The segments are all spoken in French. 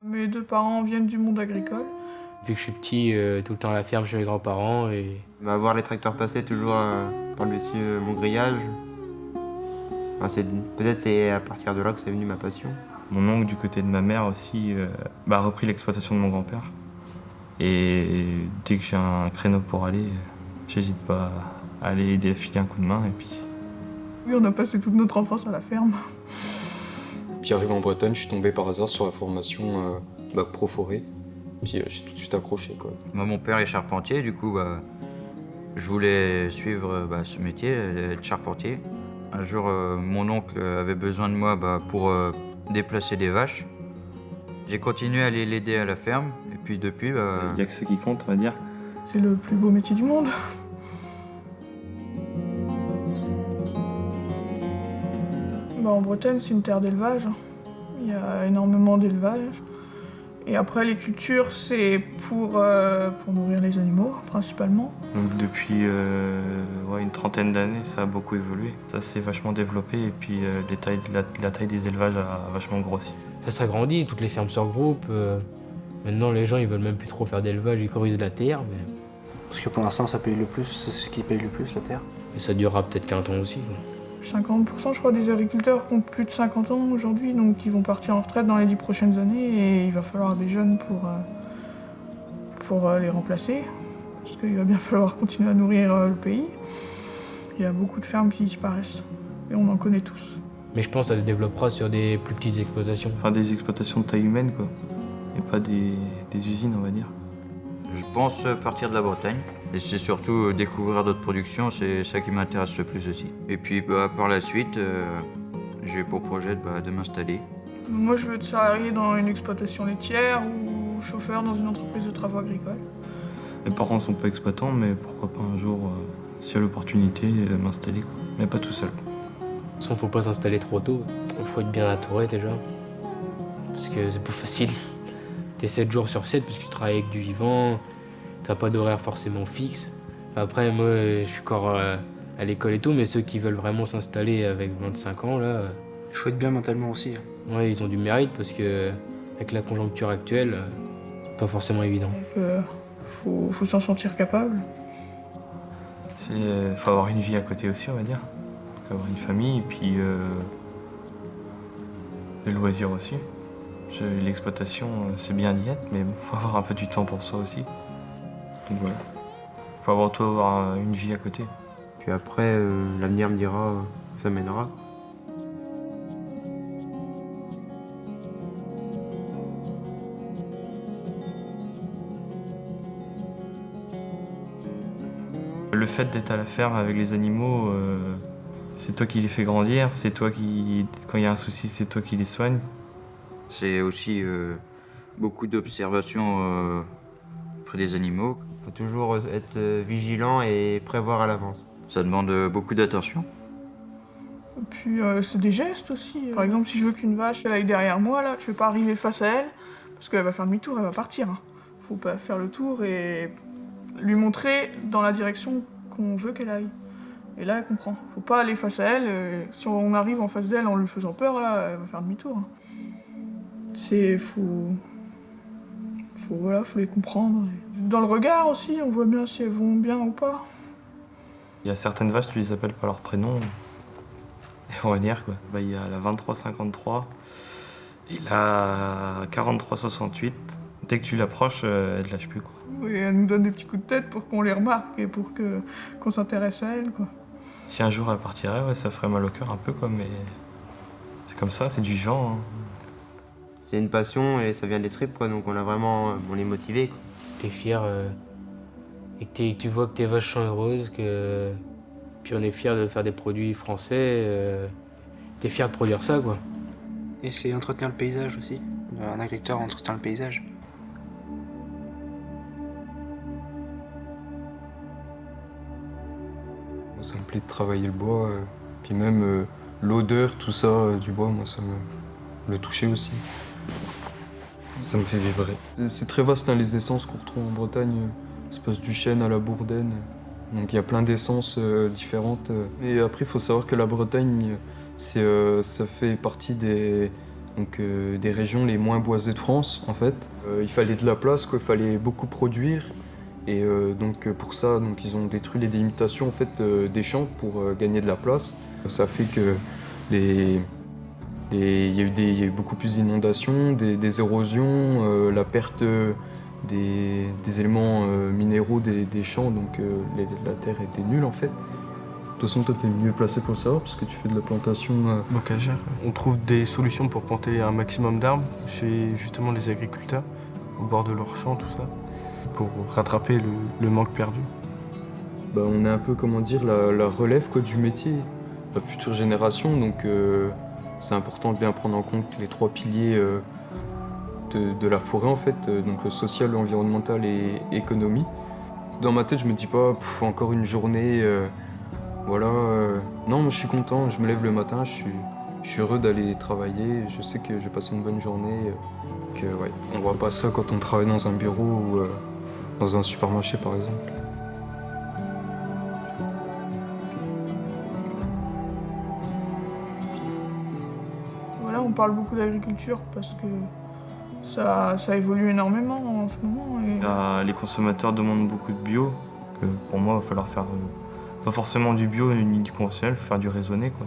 Mes deux parents viennent du monde agricole. Depuis que je suis petit, tout le temps à la ferme chez mes grands-parents. Voir les tracteurs passer toujours par-dessus mon grillage, peut-être c'est à partir de là que c'est venu ma passion. Mon oncle du côté de ma mère aussi a repris l'exploitation de mon grand-père. Et dès que j'ai un créneau pour aller, j'hésite pas à aller aider à filer un coup de main. Et puis... Oui, on a passé toute notre enfance à la ferme. Puis arrivé en Bretagne, je suis tombé par hasard sur la formation pro forêt. Puis j'ai tout de suite accroché, quoi. Moi, mon père est charpentier, du coup, je voulais suivre ce métier, être charpentier. Un jour, mon oncle avait besoin de moi pour déplacer des vaches. J'ai continué à aller l'aider à la ferme, et puis depuis... Il n'y a que ça qui compte, on va dire. C'est le plus beau métier du monde. En Bretagne, c'est une terre d'élevage. Il y a énormément d'élevage. Et après, les cultures, c'est pour nourrir les animaux, principalement. Donc depuis une trentaine d'années, ça a beaucoup évolué. Ça s'est vachement développé et puis la taille des élevages a vachement grossi. Ça s'agrandit, toutes les fermes se regroupent. Maintenant, les gens, ils veulent même plus trop faire d'élevage, ils priorisent la terre. Parce que pour l'instant, ça paye le plus, c'est ce qui paye le plus, la terre. Et ça durera peut-être 40 ans aussi. 50% je crois des agriculteurs qui ont plus de 50 ans aujourd'hui, donc ils vont partir en retraite dans les 10 prochaines années et il va falloir des jeunes pour les remplacer, parce qu'il va bien falloir continuer à nourrir le pays. Il y a beaucoup de fermes qui disparaissent et on en connaît tous. Mais je pense que ça se développera sur des plus petites exploitations. Enfin des exploitations de taille humaine, quoi, et pas des usines, on va dire. Je pense partir de la Bretagne. Et c'est surtout découvrir d'autres productions, c'est ça qui m'intéresse le plus aussi. Et puis par la suite, j'ai pour projet de m'installer. Moi je veux être salarié dans une exploitation laitière ou chauffeur dans une entreprise de travaux agricoles. Mes parents sont pas exploitants, mais pourquoi pas un jour, s'il y a l'opportunité, m'installer, quoi. Mais pas tout seul. De toute façon, faut pas s'installer trop tôt. Il faut être bien entouré déjà. Parce que c'est plus facile. T'es 7 jours sur 7 parce que tu travailles avec du vivant. T'as pas d'horaire forcément fixe. Après, moi, je suis encore à l'école et tout, mais ceux qui veulent vraiment s'installer avec 25 ans, là... Il faut être bien mentalement aussi. Ouais, ils ont du mérite parce que avec la conjoncture actuelle, c'est pas forcément évident. Faut s'en sentir capable. Faut avoir une vie à côté aussi, on va dire. Faut avoir une famille et puis le loisir aussi. L'exploitation, c'est bien d'y être, mais faut avoir un peu du temps pour soi aussi. Donc voilà. Faut avant tout avoir une vie à côté. Puis après, l'avenir me dira où ça mènera. Le fait d'être à la ferme avec les animaux, c'est toi qui les fais grandir, c'est toi qui, quand il y a un souci, c'est toi qui les soignes. C'est aussi beaucoup d'observations près des animaux. Faut toujours être vigilant et prévoir à l'avance. Ça demande beaucoup d'attention. Et puis c'est des gestes aussi. Par exemple, si je veux qu'une vache elle aille derrière moi, là, je vais pas arriver face à elle, parce qu'elle va faire demi-tour, elle va partir. Faut pas faire le tour et lui montrer dans la direction qu'on veut qu'elle aille. Et là, elle comprend. Faut pas aller face à elle. Si on arrive en face d'elle en lui faisant peur, là, elle va faire demi-tour. Faut les comprendre. Dans le regard aussi, on voit bien si elles vont bien ou pas. Il y a certaines vaches, tu les appelles par leur prénom. Et on va dire quoi. Il y a la 2353 et la 4368. Dès que tu l'approches, elle te lâche plus, quoi. Et elle nous donne des petits coups de tête pour qu'on les remarque et pour qu'on s'intéresse à elle, quoi. Si un jour elle partirait, ouais, ça ferait mal au cœur un peu, quoi, mais c'est comme ça, c'est du vivant. C'est une passion et ça vient des tripes, quoi, donc on est motivé, quoi. T'es fier et que tu vois que tes vaches sont heureuses, puis on est fier de faire des produits français. T'es fier de produire ça, quoi. Et c'est entretenir le paysage aussi. Un agriculteur entretient le paysage. Moi, ça me plaît de travailler le bois, puis même l'odeur, tout ça, du bois, moi, ça me... Le toucher aussi. Ça me fait vibrer. C'est très vaste, hein, les essences qu'on retrouve en Bretagne. Ça passe du chêne à la bourdaine. Donc il y a plein d'essences différentes. Et après, il faut savoir que la Bretagne, ça fait partie des donc des régions les moins boisées de France en fait. Il fallait de la place, quoi, il fallait beaucoup produire. Et donc pour ça, donc, ils ont détruit les délimitations en fait, des champs pour gagner de la place. Ça fait que il y a eu beaucoup plus d'inondations, des érosions, la perte des éléments minéraux des champs, donc la terre était nulle en fait. De toute façon, toi, tu es mieux placé pour savoir parce que tu fais de la plantation. Bocagère. On trouve des solutions pour planter un maximum d'arbres chez justement les agriculteurs, au bord de leurs champs, tout ça, pour rattraper le manque perdu. Bah, on est un peu, comment dire, la relève quoi, du métier, la future génération, donc c'est important de bien prendre en compte les 3 piliers de la forêt en fait, donc le social, l'environnemental et économie. Dans ma tête, je me dis pas encore une journée, voilà. Non, moi je suis content, je me lève le matin, je suis heureux d'aller travailler, je sais que j'ai passé une bonne journée, que ouais, on voit pas ça quand on travaille dans un bureau ou dans un supermarché par exemple. Voilà, on parle beaucoup d'agriculture parce que ça évolue énormément en ce moment. Et... Les consommateurs demandent beaucoup de bio, que pour moi, il va falloir faire pas forcément du bio ni du conventionnel, il faut faire du raisonné, quoi.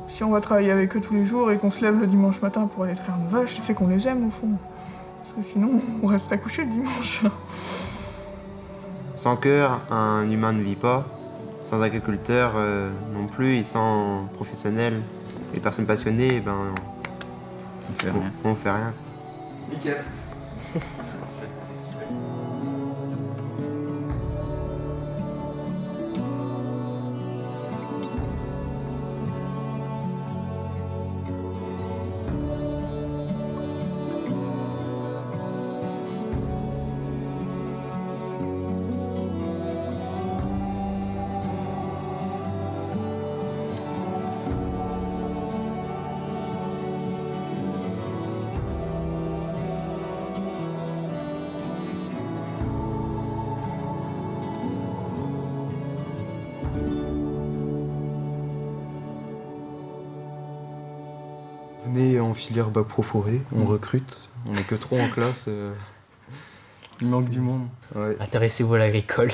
Si on va travailler avec eux tous les jours et qu'on se lève le dimanche matin pour aller traire nos vaches, c'est qu'on les aime au fond. Parce que sinon, on reste à coucher le dimanche. Sans cœur, un humain ne vit pas. Sans agriculteur non plus, et sans professionnels et personnes passionnées, ben, On fait rien. on fait rien. Nickel. Venez en filière bac pro forêt, on recrute, on n'est que 3 en classe. Il manque du monde. Ouais. Intéressez-vous à l'agricole.